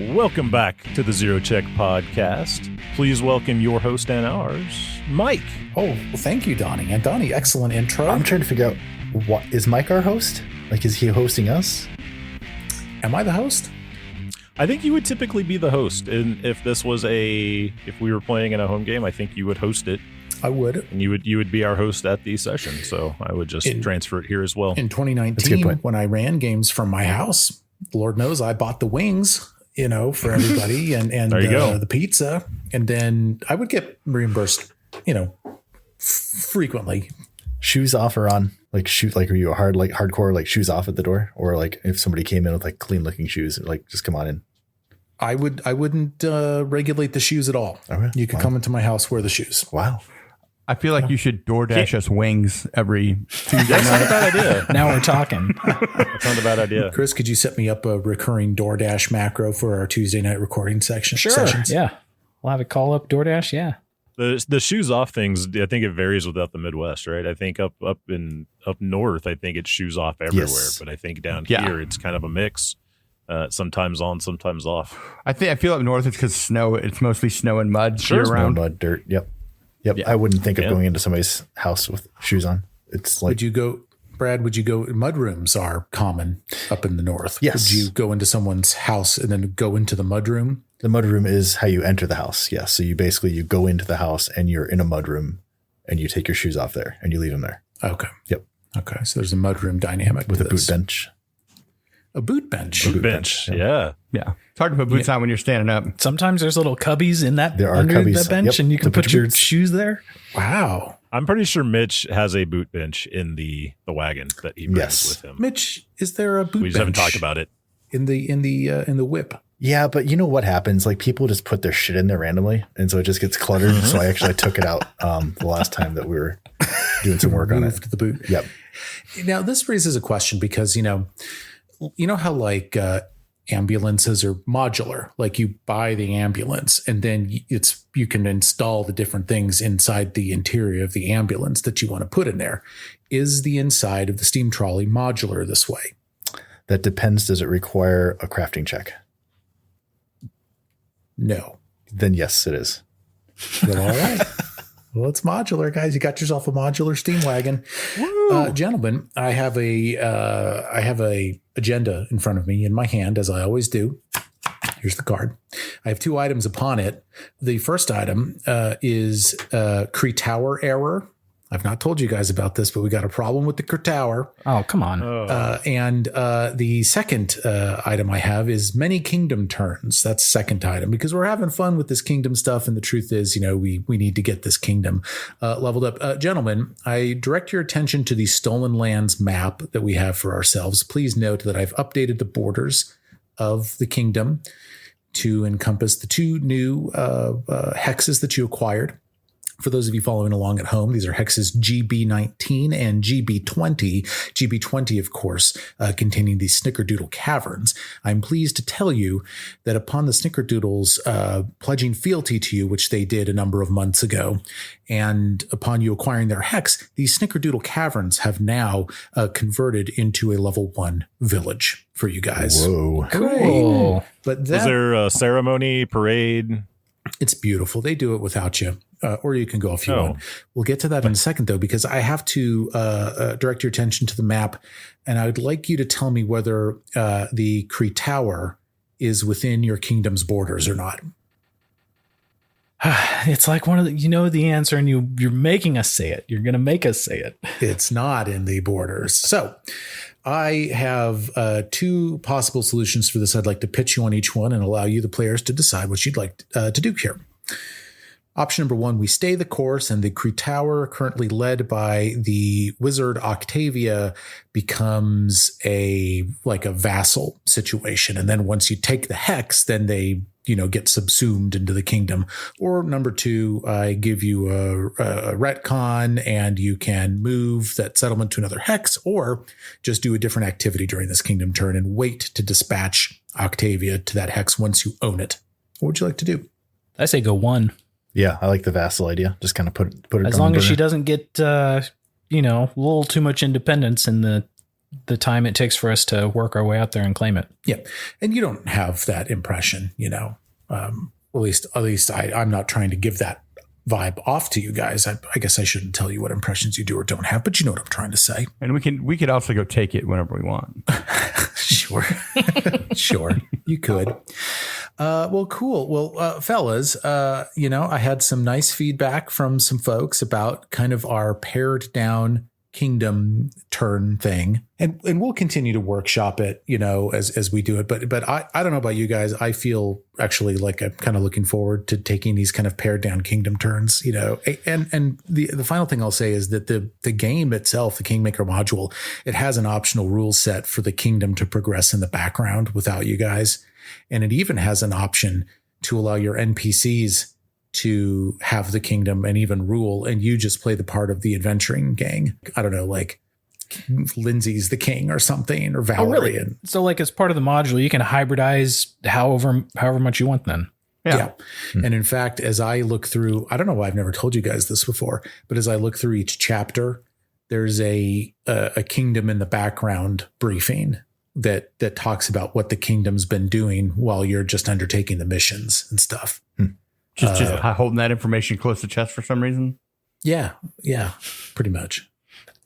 Welcome back to the Zero Check Podcast. Please welcome your host and ours, Mike. Oh, well, thank you, Donnie. And Donnie, excellent intro. I'm trying to figure out, what is Mike our host? Like, is he hosting us? Am I the host? I think you would typically be the host. And if we were playing in a home game, I think you would host it. I would. And you would be our host at the session. So I would just transfer it here as well. In 2019, when I ran games from my house, Lord knows I bought the wings, for everybody and there you go. The pizza. And then I would get reimbursed, frequently. Shoes off or on? Like, are you a hardcore, shoes off at the door? Or like if somebody came in with clean looking shoes, just come on in? I wouldn't regulate the shoes at all. Okay. You could come into my house, wear the shoes. Wow. I feel like you should DoorDash us wings every Tuesday That's not a bad idea. Now we're talking. That's not a bad idea. Chris, could you set me up a recurring DoorDash macro for our Tuesday night recording sessions? Yeah. We'll have a call up DoorDash. Yeah. The shoes off things, I think it varies without the Midwest, right? I think up north, I think it's shoes off everywhere. Yes. But I think down here, it's kind of a mix. Sometimes on, sometimes off. I feel up north it's because snow. It's mostly snow and mud year Snow, round. mud, dirt. Yep. I wouldn't think of going into somebody's house with shoes on. It's like, would you go, mud rooms are common up in the north. Yes. Would you go into someone's house and then go into the mud room? the mud room is how you enter the house. Yes. So you go into the house and you're in a mud room and you take your shoes off there and you leave them there. Okay. Yep. Okay. So there's a mud room dynamic with a boot bench. A boot bench. Boot bench. Yeah. Yeah. It's hard to put boots on when you're standing up. Sometimes there's little cubbies in that there are under cubbies. the bench, and you can put your shoes there. Wow. I'm pretty sure Mitch has a boot bench in the wagon that he brings with him. Mitch, is there a boot bench? We just haven't talked about it. In the whip. Yeah, but you know what happens? Like, people just put their shit in there randomly, and so it just gets cluttered. So I took it out the last time that we were doing some work on it. To the boot. Yep. Now this raises a question because you know how like ambulances are modular. Like you buy the ambulance and then you can install the different things inside the interior of the ambulance that you want to put in there. Is the inside of the steam trolley modular this way? That depends. Does it require a crafting check? No. Then yes, it is. Well, all right. Well, it's modular, guys. You got yourself a modular steam wagon. Gentlemen, I have a agenda in front of me in my hand, as I always do. Here's the card. I have 2 items upon it. The first item is Cree Tower error. I've not told you guys about this, but we got a problem with the Cree Tower. Oh, come on. And the second item I have is many kingdom turns. That's second item because we're having fun with this kingdom stuff. And the truth is, we need to get this kingdom leveled up. Gentlemen, I direct your attention to the Stolen Lands map that we have for ourselves. Please note that I've updated the borders of the kingdom to encompass the 2 new hexes that you acquired. For those of you following along at home, these are hexes GB19 and GB20. GB20, of course, containing the Snickerdoodle Caverns. I'm pleased to tell you that upon the Snickerdoodles pledging fealty to you, which they did a number of months ago, and upon you acquiring their hex, the Snickerdoodle Caverns have now converted into a level 1 village for you guys. Whoa. Cool. But Was there a ceremony, parade? It's beautiful. They do it without you. Or you can go if you want. We'll get to that in a second, though, because I have to direct your attention to the map. And I would like you to tell me whether the Cree Tower is within your kingdom's borders or not. It's like one of the answer, and you're making us say it. You're going to make us say it. It's not in the borders. So I have 2 possible solutions for this. I'd like to pitch you on each one and allow you, the players, to decide what you'd like to do here. Option number 1, we stay the course, and the Cree Tower, currently led by the wizard Octavia, becomes a vassal situation. And then once you take the hex, then they get subsumed into the kingdom. Or number 2, I give you a retcon and you can move that settlement to another hex, or just do a different activity during this kingdom turn and wait to dispatch Octavia to that hex once you own it. What would you like to do? I say go 1. Yeah, I like the vassal idea. Just kind of put it as long as she doesn't get a little too much independence in the the time it takes for us to work our way out there and claim it. Yeah. And you don't have that impression, at least I'm not trying to give that vibe off to you guys. I guess I shouldn't tell you what impressions you do or don't have, but you know what I'm trying to say. And we could also go take it whenever we want. Sure. Sure. You could. Well, cool. Well, fellas, I had some nice feedback from some folks about kind of our pared down kingdom turn thing. And we'll continue to workshop it, as we do it. But I don't know about you guys. I feel actually like I'm kind of looking forward to taking these kind of pared down kingdom turns, and the final thing I'll say is that the game itself, the Kingmaker module, it has an optional rule set for the kingdom to progress in the background without you guys. And it even has an option to allow your NPCs to have the kingdom and even rule, and you just play the part of the adventuring gang. I don't know, like Linzi's the king or something, or Valerie. Oh, really? So like as part of the module, you can hybridize however much you want then. Yeah. And in fact, as I look through, I don't know why I've never told you guys this before, but as I look through each chapter, there's a kingdom in the background briefing that talks about what the kingdom's been doing while you're just undertaking the missions and stuff. Just holding that information close to chest for some reason. Yeah, pretty much.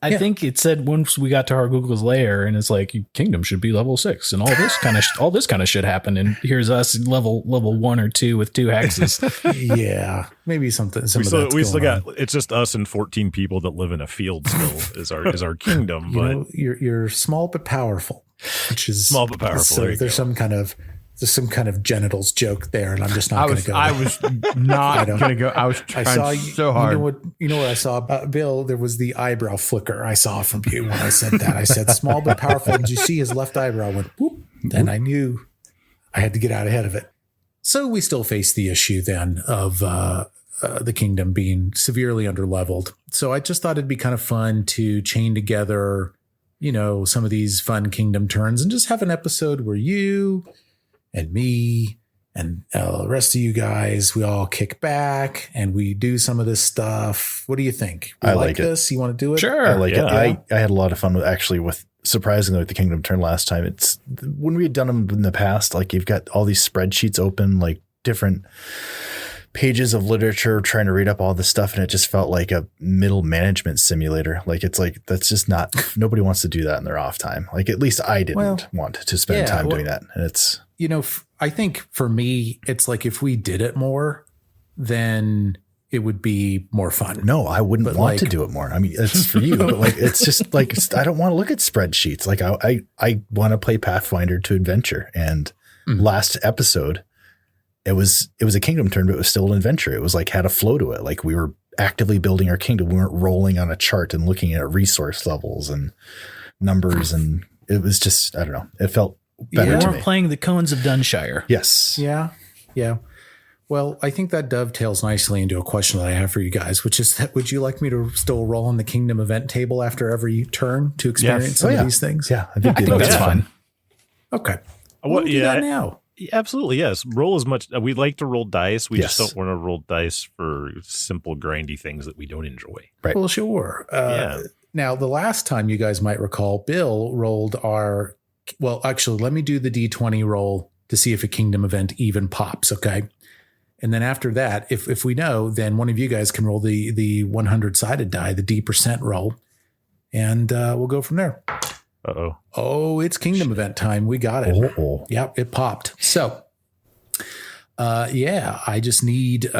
I think it said once we got to our Google's lair, and it's like kingdom should be level 6, and all this kind of shit happened. And here's us level 1 or 2 with 2 hexes. Yeah, maybe something. We still got. It's just us and 14 people that live in a field. Still is our kingdom. But you're small but powerful, which is small but powerful. So there's some kind of genitals joke there, and I'm just not going to go. I was not going to go. I was trying so hard. You know what I saw about Bill? There was the eyebrow flicker I saw from you when I said that. I said small but powerful. Did you see his left eyebrow went whoop? Then I knew I had to get out ahead of it. So we still face the issue then of the kingdom being severely underleveled. So I just thought it'd be kind of fun to chain together, some of these fun kingdom turns and just have an episode where you and me and the rest of you guys, we all kick back and we do some of this stuff. What do you think? I like this. You want to do it? Sure. I like it. I had a lot of fun with surprisingly with the Kingdom Turn last time. It's when we had done them in the past, like you've got all these spreadsheets open, like different pages of literature trying to read up all this stuff. And it just felt like a middle management simulator. Like, it's like, that's just not, nobody wants to do that in their off time. Like, at least I didn't want to spend time doing that. And it's, I think for me, it's like if we did it more, then it would be more fun. No, I wouldn't want to do it more. I mean, it's for you, but like, it's just like, I don't want to look at spreadsheets. Like I want to play Pathfinder to adventure. And last episode, it was a kingdom turn, but it was still an adventure. It was like had a flow to it. Like we were actively building our kingdom. We weren't rolling on a chart and looking at resource levels and numbers. And it was just, I don't know. It felt better to me. We're playing the Cones of Dunshire. Yes. Yeah. Well, I think that dovetails nicely into a question that I have for you guys, which is that would you like me to still roll on the kingdom event table after every turn to experience some of these things? Yeah. I think that's fun. Okay. We'll do that now. Absolutely, yes. Roll as much. We like to roll dice. We just don't want to roll dice for simple, grindy things that we don't enjoy. Right. Well, sure. Now, the last time you guys might recall, Bill rolled actually, let me do the D20 roll to see if a kingdom event even pops, okay? And then after that, if we know, then one of you guys can roll the 100-sided die, the D% roll, and we'll go from there. Uh-oh. Oh, it's kingdom event time. We got it. Oh. Yep, it popped. So, I just need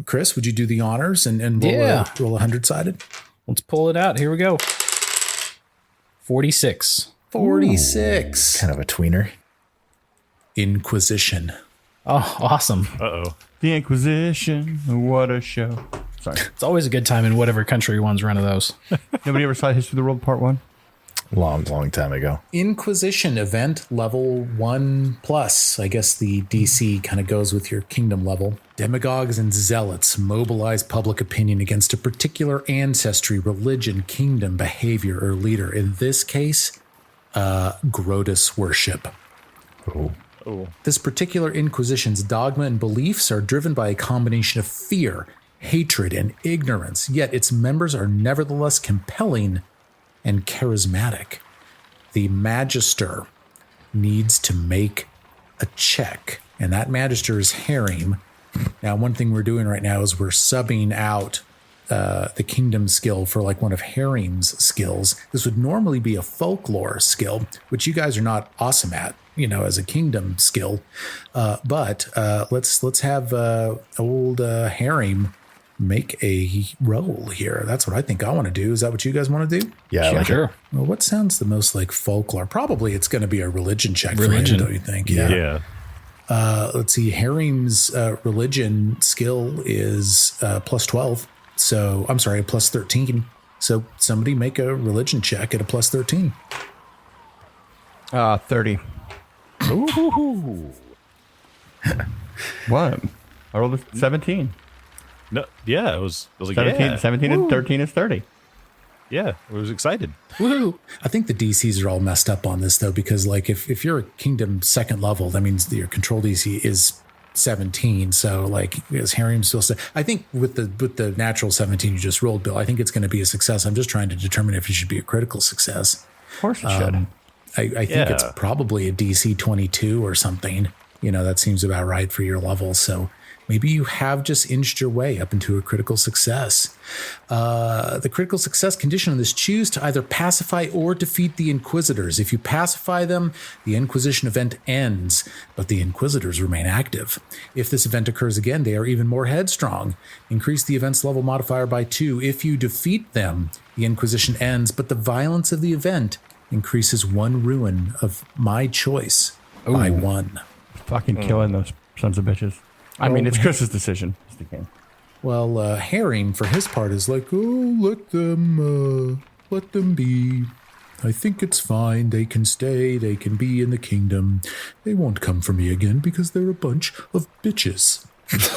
Chris, would you do the honors and roll 100-sided? Let's pull it out. Here we go. 46. 46. Kind of a tweener. Inquisition. Oh, awesome. Uh-oh. The Inquisition. What a show. Sorry. It's always a good time in whatever country one's run of those. Nobody ever saw History of the World Part 1? Long time ago. Inquisition event level 1+. I guess the DC kind of goes with your kingdom level. Demagogues and zealots mobilize public opinion against a particular ancestry, religion, kingdom, behavior, or leader. In this case, Grotus worship. Oh. This particular Inquisition's dogma and beliefs are driven by a combination of fear, hatred, and ignorance, yet its members are nevertheless compelling and charismatic. the Magister needs to make a check, and that Magister is Harim. Now, one thing we're doing right now is we're subbing out the Kingdom skill for like one of Harim's skills. This would normally be a Folklore skill, which you guys are not awesome at, as a Kingdom skill. But let's have old Harim make a roll here. That's what I think I want to do. Is that what you guys want to do? Yeah, Sure. Well, what sounds the most like Folklore? Probably it's going to be a religion check for him, don't you think? Yeah. Let's see. Harim's religion skill is plus 12. So I'm sorry, plus 13. So somebody make a religion check at a plus 13. 30. Ooh. What? I rolled a 17. No, yeah, it was like 17, 17 and 13 is 30. Yeah, I was excited. Woohoo! I think the DCs are all messed up on this though, because like if you're a Kingdom second level, that means your control DC is 17. So like is Harim still? I think with the natural 17 you just rolled, Bill, I think it's going to be a success. I'm just trying to determine if it should be a critical success. Of course it should. I think it's probably a DC 22 or something. That seems about right for your level. So maybe you have just inched your way up into a critical success. The critical success condition on this: choose to either pacify or defeat the Inquisitors. If you pacify them, the Inquisition event ends, but the Inquisitors remain active. If this event occurs again, they are even more headstrong. Increase the event's level modifier by 2. If you defeat them, the Inquisition ends, but the violence of the event increases 1 ruin of my choice by 1. Fucking killing those sons of bitches. I mean, it's Chris's decision. It's the game. Well, Harim, for his part, is like, let them be. I think it's fine. They can stay. They can be in the Kingdom. They won't come for me again because they're a bunch of bitches. That's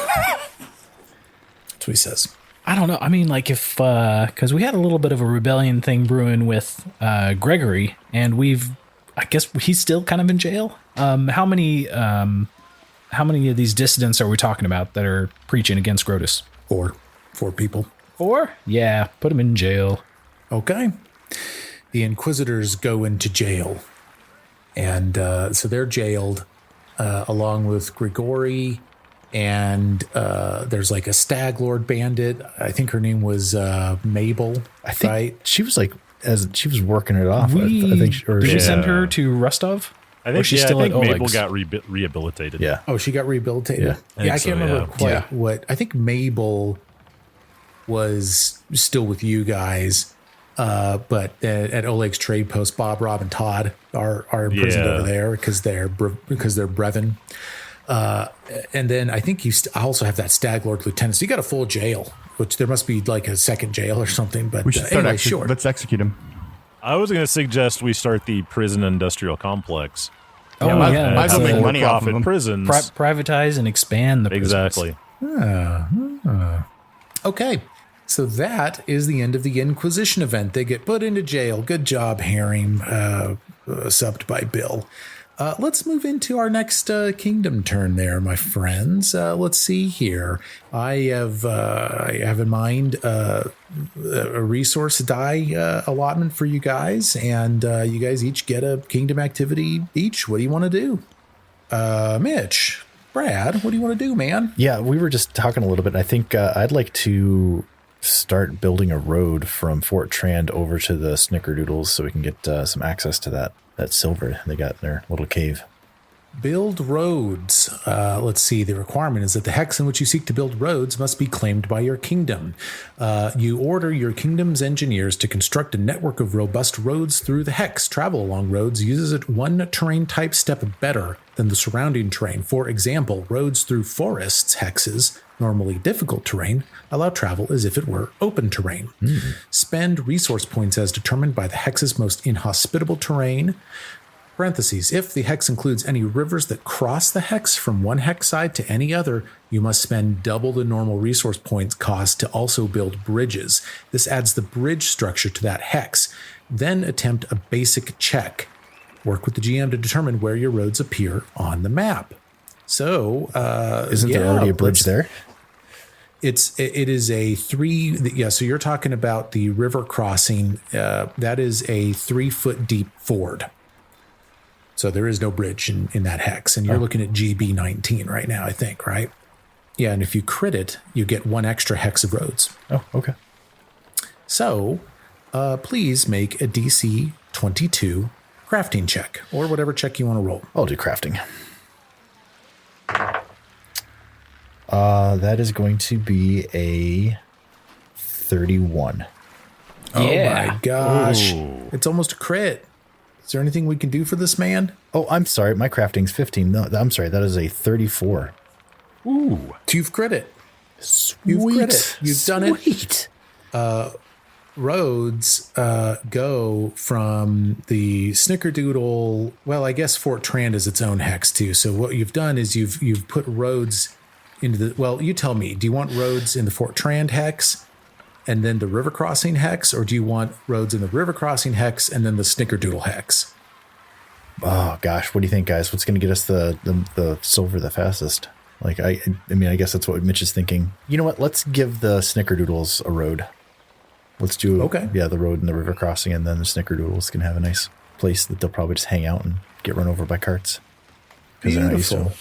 what he says. I don't know. I mean, like if, because we had a little bit of a rebellion thing brewing with Gregory, and I guess he's still kind of in jail. How many of these dissidents are we talking about that are preaching against Grotus? 4 people. 4? Yeah, put him in jail. Okay. The Inquisitors go into jail. And so they're jailed along with Grigori. And there's like a Stag Lord bandit. I think her name was Mabel. I think right? she was like, as she was working it off. I think Did we send her to Rostov? I think she's I still think at Mabel Oleg's? got rehabilitated. Yeah. Oh, she got rehabilitated? Yeah. I can't remember quite Yeah. what. I think Mabel was still with you guys. But at Oleg's trade post, Bob, Rob, and Todd are imprisoned over there because they're Brevin. And then I think I also have that Stag Lord Lieutenant. So you got a full jail, which there must be like a second jail or something. But We should start anyway, sure. Let's execute him. I was going to suggest we start the prison industrial complex. Oh, might yeah. as well make money off of profit them. prisons. Privatize and expand the prisons. Exactly. Okay. So that is the end of the Inquisition event. They get put into jail. Good job, Harim, subbed by Bill. Let's move into our next kingdom turn there, my friends. Let's see here. I have in mind a resource die allotment for you guys, and you guys each get a kingdom activity each. What do you want to do? Mitch, Brad, what do you want to do, man? Yeah, we were just talking a little bit. And I think I'd like to start building a road from Fort Trand over to the Snickerdoodles so we can get some access to that silver they got in their little cave. Build roads. Let's see. The requirement is that the hex in which you seek to build roads must be claimed by your kingdom. You order your kingdom's engineers to construct a network of robust roads through the hex. Travel along roads uses it one terrain type step better than the surrounding terrain. For example, roads through forests hexes, normally difficult terrain, allow travel as if it were open terrain. Spend resource points as determined by the hex's most inhospitable terrain. Parentheses, if the hex includes any rivers that cross the hex from one hex side to any other, you must spend double the normal resource points cost to also build bridges. This adds the bridge structure to that hex. Then attempt a basic check. Work with the GM to determine where your roads appear on the map. So, Isn't there already a bridge there? It is a 3. Yeah. So you're talking about the river crossing. That is a 3-foot deep ford. So there is no bridge in that hex. And you're looking at GB 19 right now, I think, right? Yeah. And if you crit it, you get 1 extra hex of roads. Oh, okay. So please make a DC 22 crafting check or whatever check you want to roll. I'll do crafting. That is going to be a 31. Oh Yeah. my gosh. Ooh. It's almost a crit. Is there anything we can do for this man? Oh, I'm sorry. My crafting's 15. No, I'm sorry. That is a 34. Ooh. You've crit it. Sweet. You've crit it. You've done it. Sweet. Roads go from the Snickerdoodle. Well, I guess Fort Trand is its own hex too. So what you've done is you've put roads into the. Well, you tell me. Do you want roads in the Fort Trand hex, and then the river crossing hex, or do you want roads in the river crossing hex and then the Snickerdoodle hex? Oh gosh, what do you think, guys? What's going to get us the silver the fastest? Like I mean, I guess that's what Mitch is thinking. You know what? Let's give the Snickerdoodles a road. Let's do the road and the river crossing, and then the Snickerdoodles can have a nice place that they'll probably just hang out and get run over by carts. Beautiful.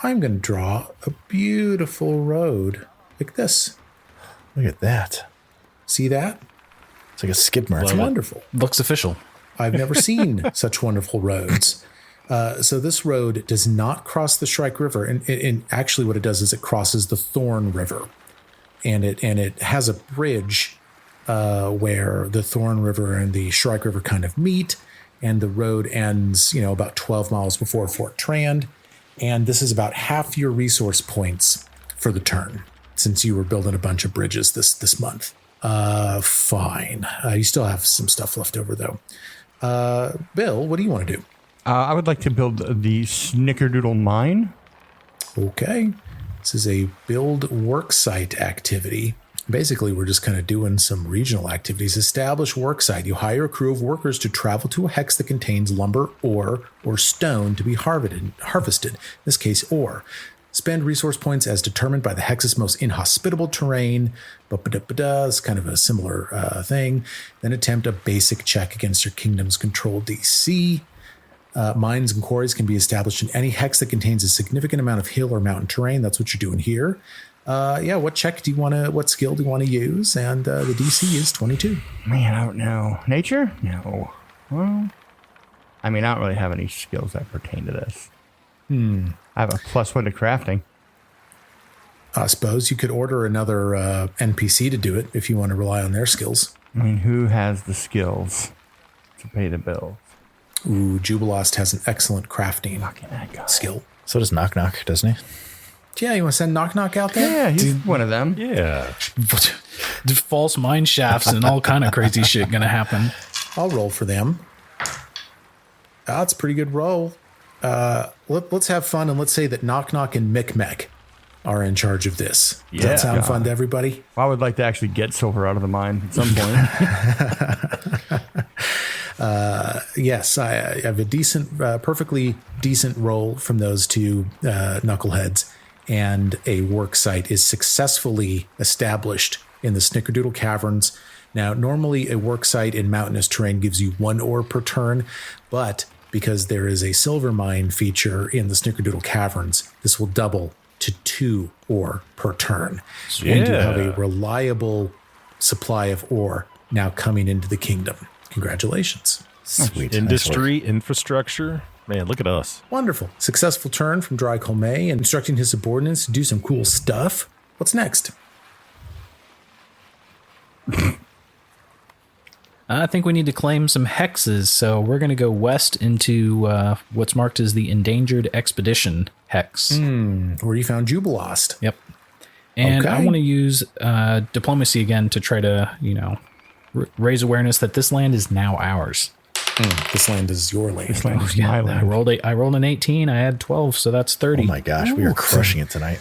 I'm going to draw a beautiful road like this. Look at that. See that? It's like a skid mark. It's wonderful. Looks official. I've never seen such wonderful roads. So this road does not cross the Shrike River, and actually what it does is it crosses the Thorn River, and it has a bridge where the Thorn River and the Shrike River kind of meet, and the road ends, about 12 miles before Fort Trand. And this is about half your resource points for the turn, since you were building a bunch of bridges this month. Fine. You still have some stuff left over, though. Bill, what do you want to do? I would like to build the Snickerdoodle mine. Okay. This is a build worksite activity. Basically, we're just kind of doing some regional activities. Establish worksite. You hire a crew of workers to travel to a hex that contains lumber, ore, or stone to be harvested. In this case, ore. Spend resource points as determined by the hex's most inhospitable terrain. It's kind of a similar thing. Then attempt a basic check against your kingdom's control DC. Mines and quarries can be established in any hex that contains a significant amount of hill or mountain terrain. That's what you're doing here. What check do you want to, what skill do you want to use? And the DC is 22. Man, I don't know. Nature? No. Well, I mean, I don't really have any skills that pertain to this. I have a +1 to crafting. I suppose you could order another NPC to do it if you want to rely on their skills. I mean, who has the skills to pay the bills? Ooh, Jubilost has an excellent crafting skill. So does Knock Knock, doesn't he? Yeah, you want to send Knock Knock out there? Yeah, he's one of them. Yeah. False mine shafts and all kind of crazy shit going to happen. I'll roll for them. That's a pretty good roll. Let's have fun, and let's say that Knock Knock and Micmac are in charge of this. Does that sound fun to everybody? I would like to actually get silver out of the mine at some point. Yes, I have a decent, perfectly decent roll from those two knuckleheads, and a work site is successfully established in the Snickerdoodle Caverns. Now, normally a work site in mountainous terrain gives you 1 ore per turn, but because there is a silver mine feature in the Snickerdoodle Caverns, this will double to 2 ore per turn. Yeah. And you have a reliable supply of ore now coming into the kingdom. Congratulations. Sweet. Industry, infrastructure. Man, look at us. Wonderful. Successful turn from Dry Colmay and instructing his subordinates to do some cool stuff. What's next? I think we need to claim some hexes, so we're going to go west into what's marked as the Endangered Expedition hex. Where you found Jubilost. Yep. And Okay. I want to use diplomacy again to try to, raise awareness that this land is now ours. This land is your land. This land is my I land. rolled an 18. I had 12, so that's 30. Oh my gosh, we are crushing it tonight.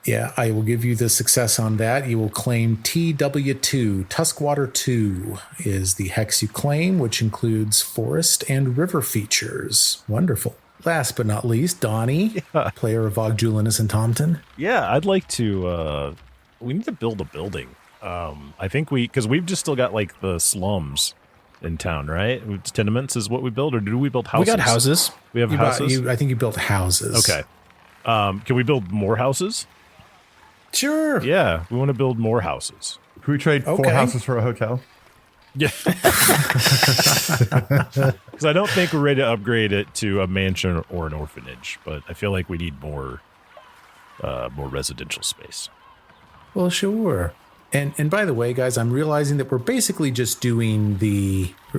Yeah, I will give you the success on that. You will claim TW2. Tuskwater 2 is the hex you claim, which includes forest and river features. Wonderful. last but not least, Donnie, player of Ogjulinus and Tomton. Yeah, I'd like to. We need to build a building. I think because we've just still got like the slums in town, right? Tenements is what we build, or do we build houses? We got houses. We have houses. I think you built houses. Okay. Can we build more houses? Sure. Yeah, we want to build more houses. Can we trade 4 houses for a hotel? Yeah. Because I don't think we're ready to upgrade it to a mansion or an orphanage, but I feel like we need more residential space. Well, sure. And by the way, guys, I'm realizing that we're basically just doing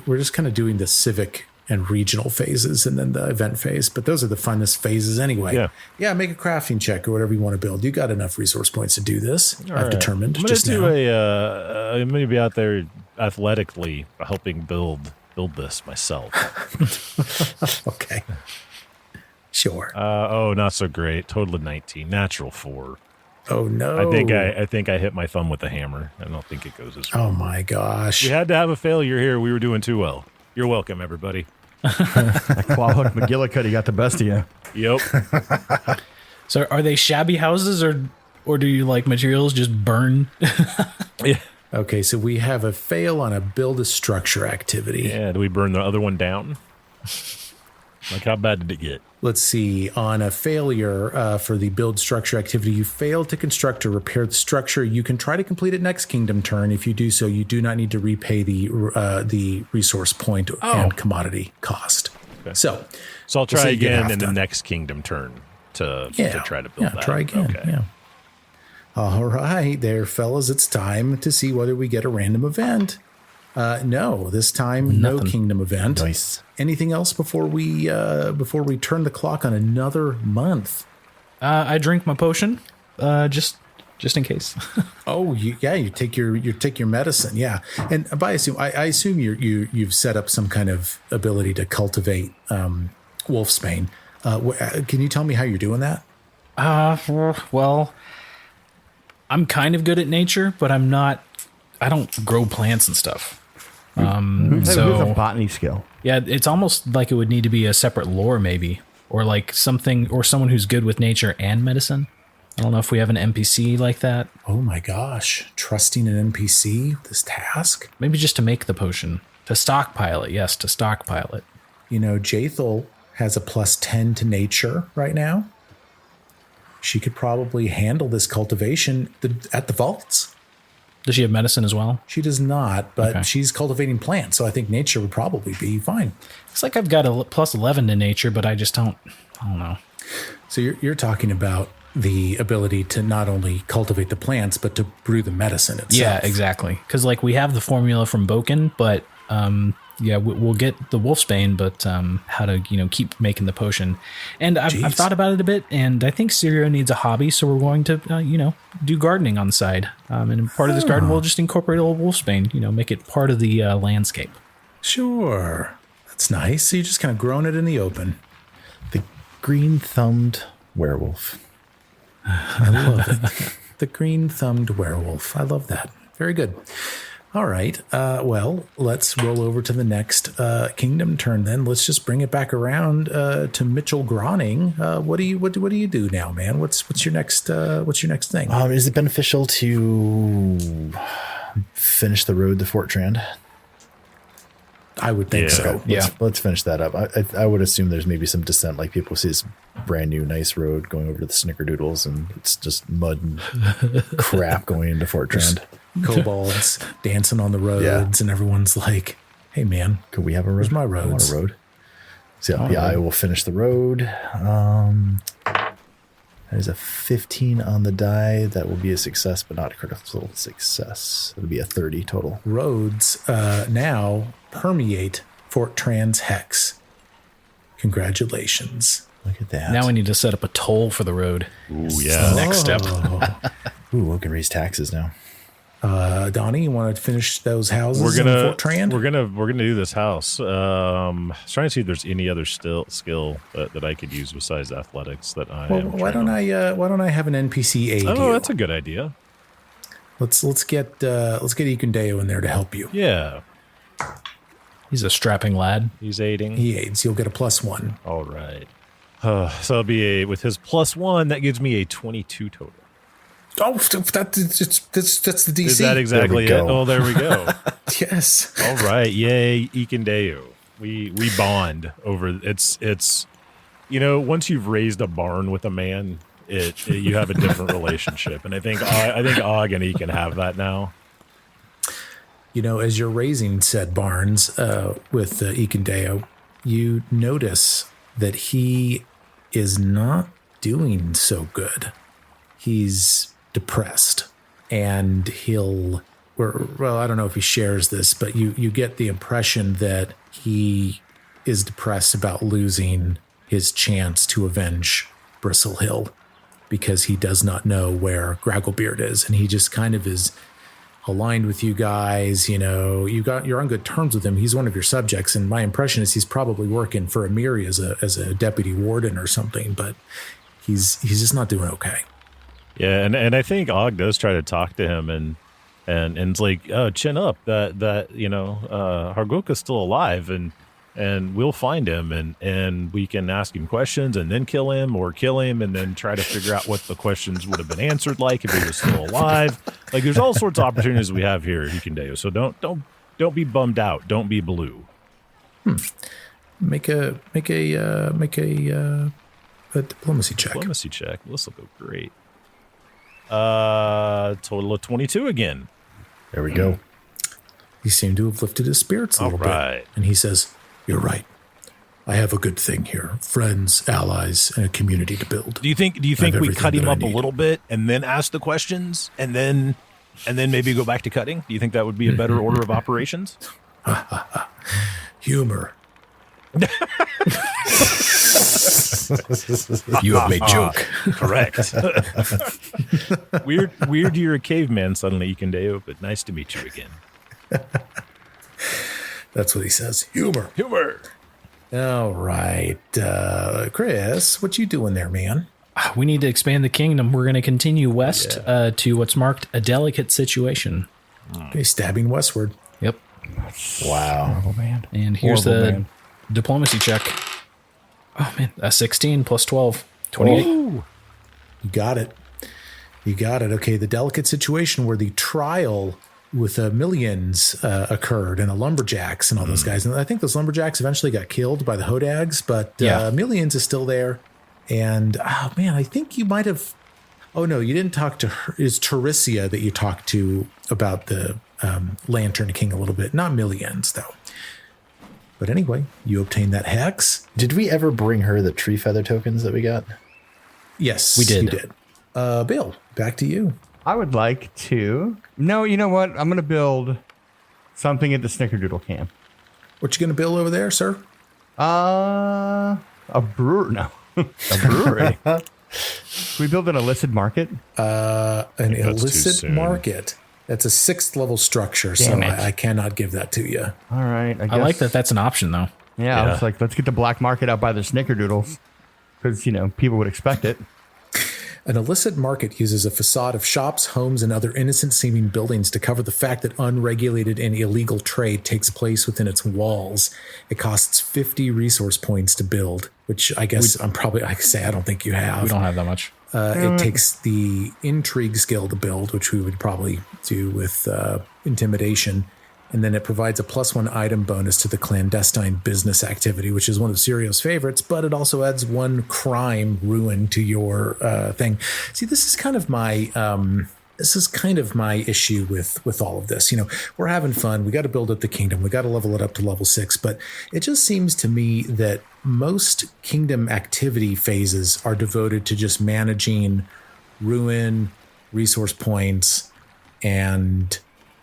we're just kind of doing the civic and regional phases and then the event phase. But those are the funnest phases anyway. Yeah. Yeah, make a crafting check or whatever you want to build. You got enough resource points to do this. All I've right. determined I'm just now. I'm going to be out there athletically helping build this myself. Okay. Sure. Not so great. Total of 19. Natural 4. Oh no. I think I hit my thumb with a hammer. I don't think it goes as well. Oh my gosh. We had to have a failure here. We were doing too well. You're welcome, everybody. Clawhook McGillicuddy got the best of you. Yep. So are they shabby houses or do you like materials just burn? Yeah. Okay, so we have a fail on a build a structure activity. Yeah. Do we burn the other one down? Like, how bad did it get? Let's see. On a failure for the build structure activity, you failed to construct or repair the structure. You can try to complete it next kingdom turn. If you do so, you do not need to repay the resource point and commodity cost. Okay. So I'll try say you get again half in the done. next kingdom turn to try to build yeah, that. try again. Okay. Yeah. All right, there, fellas. It's time to see whether we get a random event. No, this time no kingdom event. Nice. Anything else before we turn the clock on another month? I drink my potion, just in case. Oh, you take your medicine, yeah. And I assume you've set up some kind of ability to cultivate wolfsbane. Can you tell me how you're doing that? Well, I'm kind of good at nature, but I don't grow plants and stuff. Who's a botany skill? Yeah, it's almost like it would need to be a separate lore, maybe, or like something, or someone who's good with nature and medicine. I don't know if we have an NPC like that. Oh my gosh, trusting an NPC with this task? Maybe just to make the potion, to stockpile it. Yes, to stockpile it. You know, Jathel has a +10 to nature right now. She could probably handle this cultivation at the vaults. Does she have medicine as well? She does not, but she's cultivating plants, so I think nature would probably be fine. It's like I've got a +11 to nature, but I don't know. So you're talking about the ability to not only cultivate the plants, but to brew the medicine itself. Yeah, exactly. Because like we have the formula from Boken, but we'll get the wolfsbane, but how to keep making the potion. And I've thought about it a bit, and I think Sirio needs a hobby, so we're going to do gardening on the side. And part of this garden, we'll just incorporate a little wolfsbane. Make it part of the landscape. Sure, that's nice. So you're just kind of growing it in the open. The green-thumbed werewolf. I love it. The green-thumbed werewolf. I love that. Very good. All right. Well, let's roll over to the next kingdom turn. Then let's just bring it back around to Mitchell Groning. What do you do now, man? What's your next thing? Is it beneficial to finish the road to Fort Trand? I would think so. Let's finish that up. I would assume there's maybe some descent, like people see this brand new nice road going over to the Snickerdoodles, and it's just mud and crap going into Fort Trand. Kobolds dancing on the roads, and everyone's like, "Hey, man, could we have a road? Where's my I want roads?" a road. So I will finish the road. There's a 15 on the die. That will be a success, but not a critical success. It'll be a 30 total. Roads now permeate Fort Trand's hex. Congratulations. Look at that. Now we need to set up a toll for the road. Ooh, yeah. Next step. Ooh, we can raise taxes now. Donnie, you want to finish those houses in Fort Trand? We're gonna do this house. I was trying to see if there's any other skill that I could use besides athletics that I. Well, why don't I have an NPC aid you? Oh, that's a good idea. Let's get Ikundeo in there to help you. Yeah, He's a strapping lad. he's aiding. He aids. You'll get a +1. All right. So it'll be with his +1, that gives me a 22 total. Oh, that's the DC. Is that exactly it? go. Oh, there we go. Yes. All right. Yay, Ikendeu. We bond over it's once you've raised a barn with a man, you have a different relationship. And I think Og and he can have that now. As you're raising said barns with Ikendeo, you notice that he is not doing so good. He's depressed, and I don't know if he shares this, but you get the impression that he is depressed about losing his chance to avenge Bristle Hill because he does not know where Gragglebeard is, and he just kind of is aligned with you guys. You're on good terms with him. He's one of your subjects, and my impression is he's probably working for Amiri as a deputy warden or something, but he's just not doing okay. Yeah, and I think Og does try to talk to him, and it's like, chin up, that Hargoka's still alive, and we'll find him, and we can ask him questions and then kill him, or kill him and then try to figure out what the questions would have been answered like if he was still alive. Like, there's all sorts of opportunities we have here at Ikendeu, so don't be bummed out. Don't be blue. Make a diplomacy check. Diplomacy check. This will go great. Total of 22 again. There we go. He seemed to have lifted his spirits a little bit. And he says, "You're right. I have a good thing here. Friends, allies, and a community to build." Do you think we cut him up a little bit and then ask the questions and then maybe go back to cutting? Do you think that would be a better order of operations? Humor. You have made joke. Correct. Weird you're a caveman suddenly, Ikendeu, but nice to meet you again. That's what he says. Humor. All right. Chris, what you doing there, man? We need to expand the kingdom. We're going to continue west to what's marked a delicate situation. Okay, stabbing westward. Yep. Wow. Oh, man. And here's the diplomacy check. Oh, man. A 16 plus 12. 28. You got it. Okay, the delicate situation where the trial with millions occurred, and the lumberjacks and all those guys. And I think those lumberjacks eventually got killed by the Hodags, but Millions is still there. And, oh, man, I think you might have... Oh, no, you didn't talk to her. It's Terisia that you talked to about the Lantern King a little bit. Not Millions, though. But anyway, you obtained that hex. Did we ever bring her the tree feather tokens that we got? Yes, we did. You did. Bill, back to you. I would like to... No, you know what? I'm going to build something at the Snickerdoodle camp. What you going to build over there, sir? A brewer... No. A brewery. Can we build an illicit market? An illicit market. That's a 6th level structure, so I cannot give that to you. All right. I like that that's an option, though. Yeah, I was like, let's get the black market out by the Snickerdoodles. Because, people would expect it. An illicit market uses a facade of shops, homes, and other innocent-seeming buildings to cover the fact that unregulated and illegal trade takes place within its walls. It costs 50 resource points to build, which I guess I don't think you have. We don't have that much. It takes the intrigue skill to build, which we would probably do with intimidation. And then it provides a +1 item bonus to the clandestine business activity, which is one of Sirio's favorites, but it also adds 1 crime ruin to your thing. See, this is kind of my issue with all of this. We're having fun. We got to build up the kingdom. We got to level it up to level 6. But it just seems to me that most kingdom activity phases are devoted to just managing ruin, resource points, and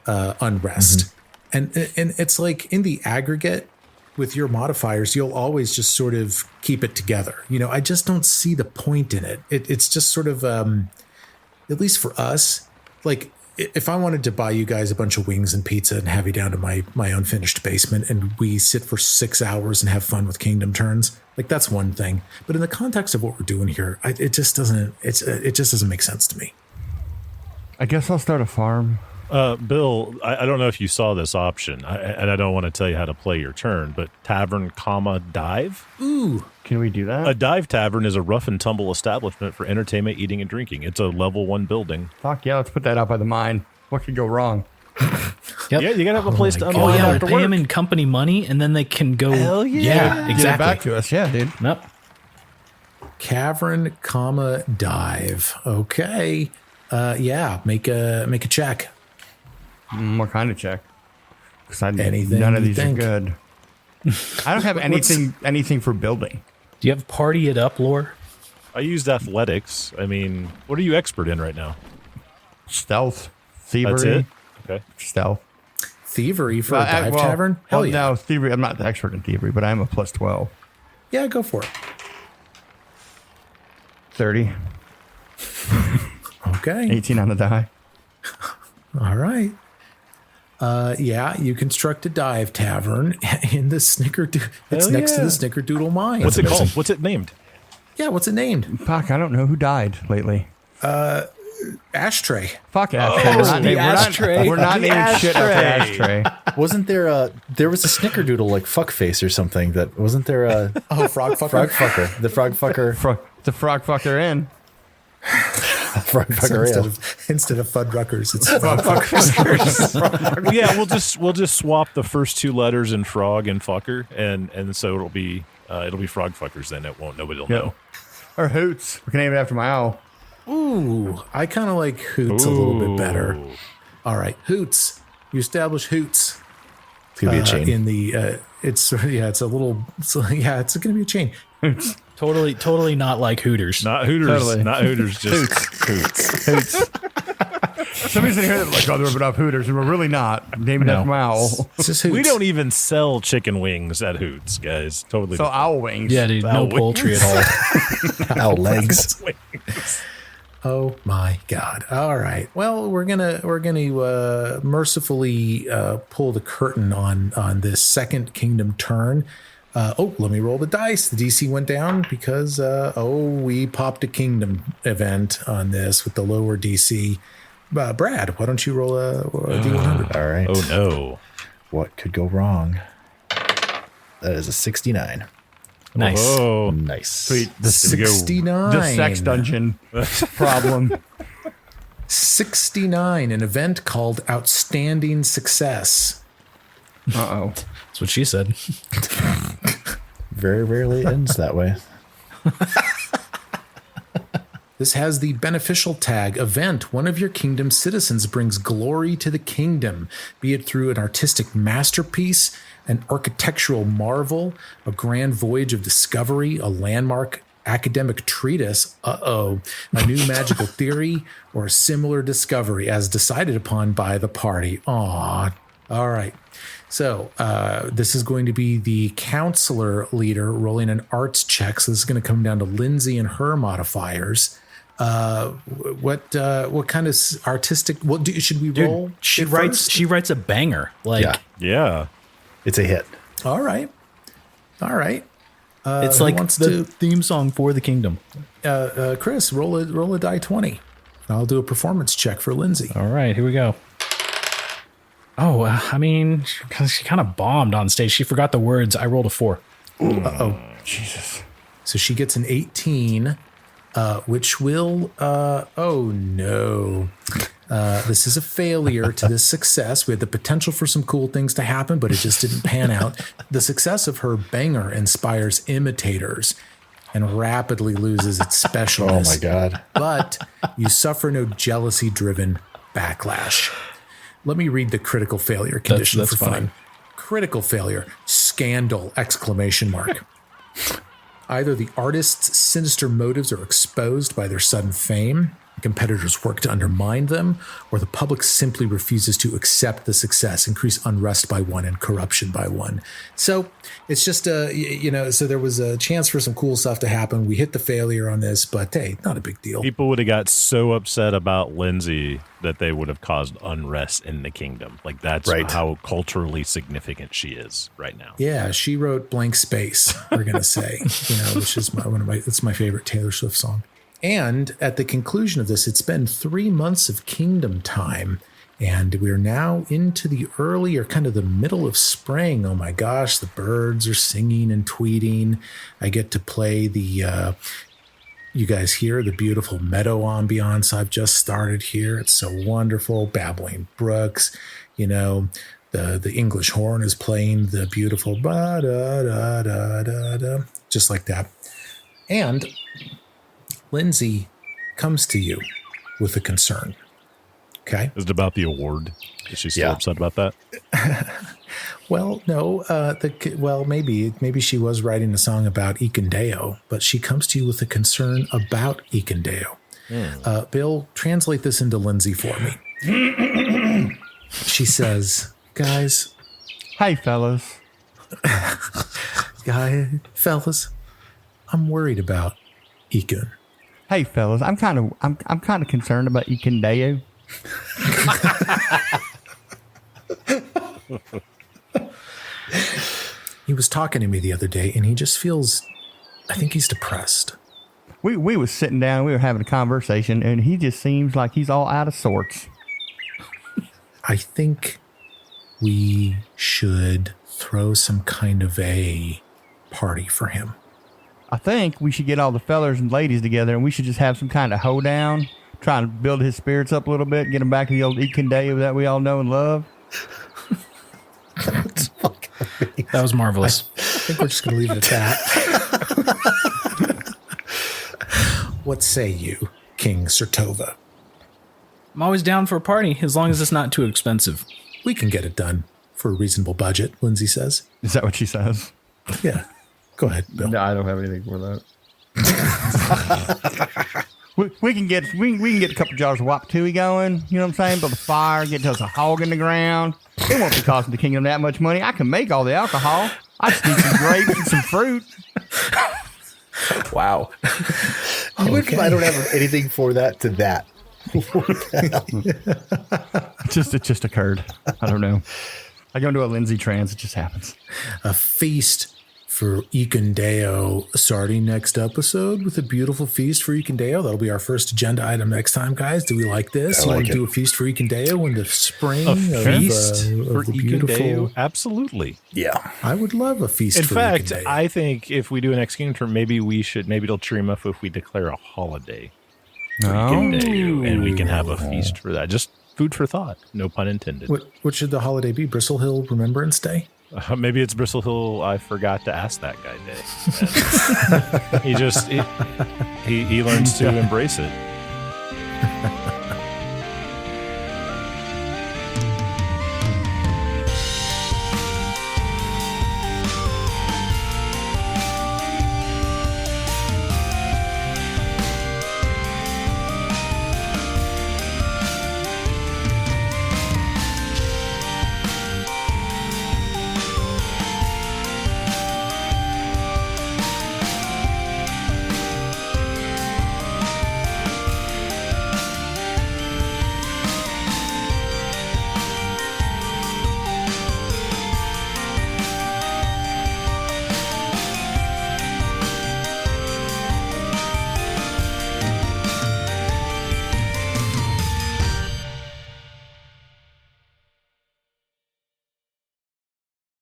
unrest. Mm-hmm. And it's like in the aggregate with your modifiers, you'll always just sort of keep it together. I just don't see the point in it. It's just sort of, at least for us, like if I wanted to buy you guys a bunch of wings and pizza and have you down to my unfinished basement and we sit for 6 hours and have fun with kingdom turns, like that's one thing. But in the context of what we're doing here, it just doesn't make sense to me. I guess I'll start a farm. Bill, I don't know if you saw this option, and I don't want to tell you how to play your turn, but tavern, dive. Ooh, Can we do that? A dive tavern is a rough and tumble establishment for entertainment, eating, and drinking. It's a level 1 building. Fuck yeah, let's put that out by the mine. What could go wrong? Yep. Yeah, you gotta have a place to Oh unwind yeah, after pay work. them in company money, and then they can go. Hell yeah. Yeah, Get it exactly. back to us. Yeah, dude. Yep. cavern, dive. Okay. Yeah, make a check. What kind of check? Because Anything none of you these think. are good. I don't have anything for building. Do you have party it up lore? I used athletics. I mean, what are you expert in right now? Stealth, thievery, That's it? Okay. stealth. Thievery for a dive tavern? Hell yeah. No, thievery. I'm not the expert in thievery, but I'm a plus 12. Yeah, go for it. 30, Okay. 18 on the die. All right. Yeah, you construct a dive tavern in the Snickerdoodle. It's Hell next to yeah. the Snickerdoodle mine. What's it called? What's it named? Yeah, what's it named? Fuck, I don't know who died lately. Ashtray. Fuck Ashtray. the ashtray. We're not The naming shit after ashtray. Ashtray. Wasn't there there was a snickerdoodle like fuckface or something that wasn't there a Oh, frog fucker. frog fucker? The frog fucker The frog fucker in. frog fucker ale. Instead of Fuddruckers, it's frog fuckers. Yeah, we'll just swap the first two letters in frog and fucker, and so it'll be frog fuckers. Then nobody'll know. Or Hoots. We can name it after my owl. Ooh, I kind of like Hoots a little bit better. All right, Hoots. You establish Hoots. It's gonna be a chain. In the it's a little. It's going to be a chain. Totally not like Hooters. Not Hooters. Totally. Not Hooters. Just Hoots. Hoots. Somebody's in here that's like, oh, they're ripping off Hooters, and we're really not. Naming it No. after my owl. It's just Hoots. We don't even sell chicken wings at Hoots, guys. Totally. So owl wings. Yeah, dude, no Owl poultry at all. Owl legs. Oh my God! All right. Well, we're gonna mercifully pull the curtain on this second kingdom turn. Let me roll the dice. The DC went down because we popped a kingdom event on this with the lower DC. Brad, why don't you roll a D100? All right. Oh no. What could go wrong? That is a 69. Nice. Oh, Nice. Sweet. There we go. 69. The sex dungeon problem. 69. An event called Outstanding Success. Uh-oh. That's what she said. Very rarely ends that way. This has the beneficial tag event. One of your kingdom's citizens brings glory to the kingdom, be it through an artistic masterpiece, an architectural marvel, a grand voyage of discovery, a landmark academic treatise, a new magical theory, or a similar discovery as decided upon by the party. Aw. All right. So this is going to be the counselor leader rolling an arts check. So this is going to come down to Linzi and her modifiers. What kind of artistic? Should we roll? Dude, she it writes. first? She writes a banger. Like Yeah. Yeah. It's a hit. All right. it's who like wants the to- theme song for the kingdom. Chris, roll a die 20. I'll do a performance check for Lindsay. All right, here we go. Oh, I mean, she kind of bombed on stage. She forgot the words. I rolled a 4. Jesus. So she gets an 18, which will. Oh no. This is a failure to this success. We had the potential for some cool things to happen, but it just didn't pan out. The success of her banger inspires imitators and rapidly loses its Oh specialness. my God. But you suffer no jealousy-driven backlash. Let me read the critical failure condition that's for fine. fun. Critical failure, scandal, exclamation mark. Either the artist's sinister motives are exposed by their sudden fame, competitors work to undermine them, or the public simply refuses to accept the success, increase unrest by 1 and corruption by 1. So it's just, so there was a chance for some cool stuff to happen. We hit the failure on this, but hey, not a big deal. People would have got so upset about Lindsay that they would have caused unrest in the kingdom. Like that's Right. how culturally significant she is right now. Yeah, she wrote Blank Space, we're going to say, which is it's my favorite Taylor Swift song. And at the conclusion of this, it's been 3 months of kingdom time. And we're now into the early or kind of the middle of spring. Oh my gosh, the birds are singing and tweeting. I get to play the, you guys hear the beautiful meadow ambiance I've just started here. It's so wonderful. Babbling brooks, you know, the English horn is playing the beautiful ba da da da da da, just like that. And Linzi comes to you with a concern. Okay. Is it about the award? Is she still upset about that? Well, no. Maybe she was writing a song about Ikendeo, but she comes to you with a concern about Ikendeo. Bill, translate this into Linzi for me. She says, guys. Hey, fellas. Fellas, I'm worried about Ikun. Hey, fellas. I'm kind of concerned about Ikendeo. He was talking to me the other day, and he just feels, I think he's depressed. We was sitting down, we were having a conversation, and he just seems like he's all out of sorts. I think we should throw some kind of a party for him. I think we should get all the fellers and ladies together, and we should just have some kind of hoedown, try to build his spirits up a little bit, get him back to the old Ikendeo that we all know and love. That was marvelous. I think we're just going to leave it at that. What say you, King Surtova? I'm always down for a party as long as it's not too expensive. We can get it done for a reasonable budget, Linzi says. Is that what she says? Yeah. Go ahead, Bill. No, I don't have anything for that. We can get a couple jars of Wapatui going, you know what I'm saying? Build a fire, get us a hog in the ground. It won't be costing the kingdom that much money. I can make all the alcohol. I just need some grapes and some fruit. Wow. Okay. I don't have anything for that to that. It just occurred. I don't know. I go into a Linzi trance. It just happens. A feast for Ikendeo starting next episode with a beautiful feast for Ikendeo. That'll be our first agenda item next time, guys. Do we like this? You want to do a feast for Ikendeo in the spring? A feast of for the beautiful... Ikendeo? Absolutely. Yeah. I would love a feast In for fact, Ikendeo. I think if we do an next Kingdom term, maybe it'll cheer him up if we declare a holiday for Ikendeo, and we can have a feast for that. Just food for thought. No pun intended. What should the holiday be? Bristle Hill Remembrance Day? Maybe it's Bristle Hill. I forgot to ask that guy day. He learns to embrace it.